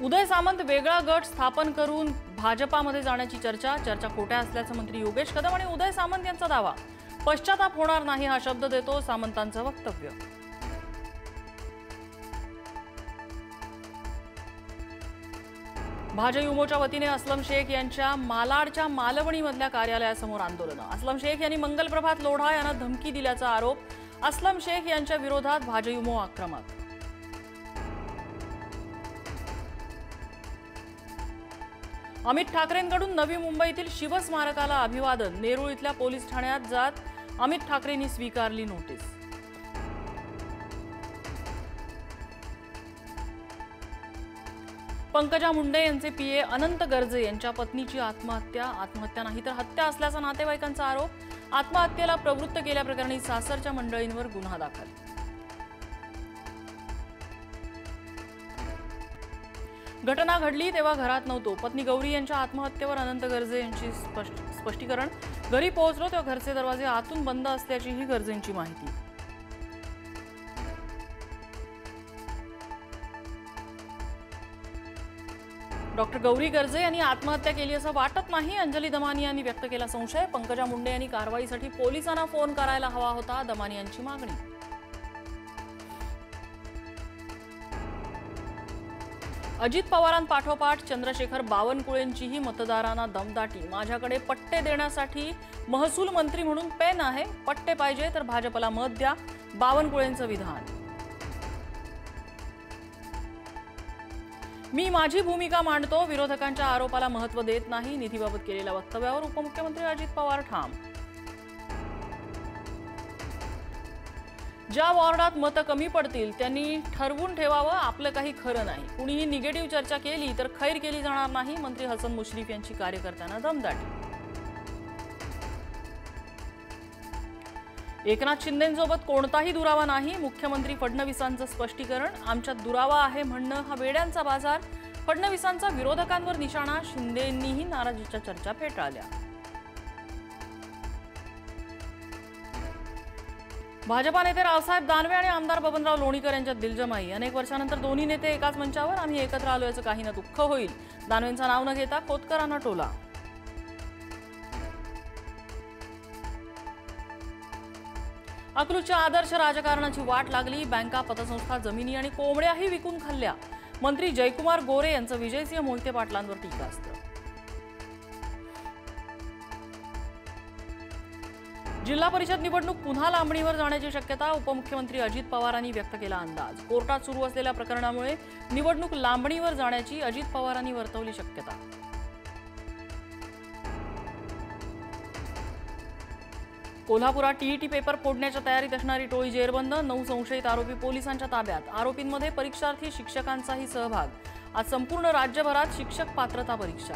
उदय सामंत वेगळा गट स्थापन करून भाजपामध्ये जाण्याची चर्चा खोट्या असल्याचं मंत्री योगेश कदम आणि उदय सामंत यांचा दावा। पश्चाताप होणार नाही हा शब्द देतो सामंतांचं वक्तव्य। भाजयुमोच्या वतीने असलम शेख यांच्या मालाडच्या मालवणीमधल्या कार्यालयासमोर आंदोलन। असलम शेख यांनी मंगलप्रभात लोढा यांना धमकी दिल्याचा आरोप। असलम शेख यांच्या विरोधात भाजयुमो आक्रमक। अमित ठाकरेंकडून नवी मुंबईतील शिवस्मारकाला अभिवादन। नेरूळ इथल्या पोलीस ठाण्यात जात अमित ठाकरेंनी स्वीकारली नोटीस। पंकजा मुंडे यांचे पीए अनंत गर्जे यांच्या पत्नीची आत्महत्या नाही तर हत्या असल्याचा नातेवाईकांचा आरोप। आत्महत्येला प्रवृत्त केल्याप्रकरणी सासरच्या मंडळींवर गुन्हा दाखल। घटना घडली तेव्हा घरात नव्हतो। पत्नी गौरी यांच्या आत्महत्येवर अनंत गर्जे यांची स्पष्टीकरण। घरी पोहोचलो तेव्हा घरचे दरवाजे आतून बंद असल्याची ही गर्जेंची माहिती। डॉक्टर गौरी गर्जे यांनी आत्महत्या केली असं वाटत नाही। अंजली दमानी यांनी व्यक्त केला संशय। पंकजा मुंडे यांनी कारवाईसाठी पोलिसांना फोन करायला हवा होता, दमानी यांची मागणी। अजित पवारांपाठोपाठ चंद्रशेखर बावनकुळेंचीही मतदारांना दमदाटी। माझ्याकडे पट्टे देण्यासाठी महसूल मंत्री म्हणून पेन आहे, पट्टे पाहिजे तर भाजपला मत द्या, बावनकुळेंचं विधान। मी माझी भूमिका मांडतो, विरोधकांच्या आरोपाला महत्त्व देत नाही। निधीबाबत केलेल्या वक्तव्यावर उपमुख्यमंत्री अजित पवार ठाम। ज्या वॉर्डात मतं कमी पडतील त्यांनी ठरवून ठेवावं, आपलं काही खरं नाही। कुणीही निगेटिव्ह चर्चा केली तर खैर केली जाणार नाही। मंत्री हसन मुश्रीफ यांची कार्यकर्त्यांना दमदाटी। एकनाथ शिंदेंसोबत कोणताही दुरावा नाही, मुख्यमंत्री फडणवीसांचं स्पष्टीकरण। आमच्यात दुरावा आहे म्हणणं हा वेड्यांचा बाजार। फडणवीसांचा विरोधकांवर निशाणा। शिंदेंनीही नाराजीच्या चर्चा फेटाळल्या। भाजपा नेते रावसाहेब दानवे आणि आमदार बबनराव लोणीकर यांच्यात दिलजमाई। अनेक वर्षांनंतर दोन्ही नेते एकाच मंचावर। आम्ही एकत्र आलो याचं काही ना दुःख होईल, दानवेंचं नाव न घेता खोतकरांना टोला। अकलूजच्या आदर्श राजकारणाची वाट लागली। बँका, पतसंस्था, जमिनी आणि कोंबड्याही विकून खाल्ल्या। मंत्री जयकुमार गोरे यांचं विजयसिंह मोहिते पाटलांवर टीकास्त्र। जिल्हा परिषद निवडणूक पुन्हा लांबणीवर जाण्याची शक्यता। उपमुख्यमंत्री अजित पवारांनी व्यक्त केला अंदाज। कोर्टात सुरू असलेल्या प्रकरणामुळे निवडणूक लांबणीवर जाण्याची अजित पवारांनी वर्तवली शक्यता। कोल्हापुरात टीईटी पेपर फोडण्याच्या तयारीत असणारी टोळी जेरबंद। 9 संशयित आरोपी पोलिसांच्या ताब्यात। आरोपींमध्ये परीक्षार्थी शिक्षकांचाही सहभाग। आज संपूर्ण राज्यभरात शिक्षक पात्रता परीक्षा।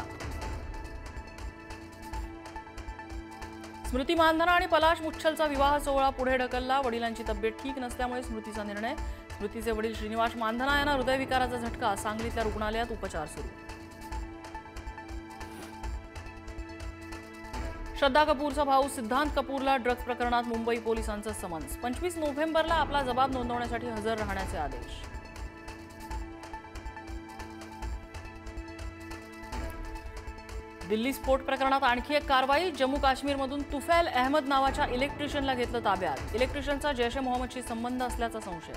स्मृती मानधना आणि पलाश मुच्छलचा विवाह सोहळा पुढे ढकलला। वडिलांची तब्येत ठीक नसल्यामुळे स्मृतीचा निर्णय। स्मृतीचे वडील श्रीनिवास मानधना यांना हृदयविकाराचा झटका। सांगलीतल्या रुग्णालयात उपचार सुरू। श्रद्धा कपूरचा भाऊ सिद्धांत कपूरला ड्रग्ज प्रकरणात मुंबई पोलिसांचं समन्स। 25 नोव्हेंबरला आपला जबाब नोंदवण्यासाठी हजर राहण्याचे आदेश। दिल्ली स्फोट प्रकरणात आणखी एक कारवाई। जम्मू काश्मीरमधून तुफैल अहमद नावाच्या इलेक्ट्रिशियनला घेतलं ताब्यात। इलेक्ट्रिशियनचा जैश ए मोहम्मदशी संबंध असल्याचा संशय।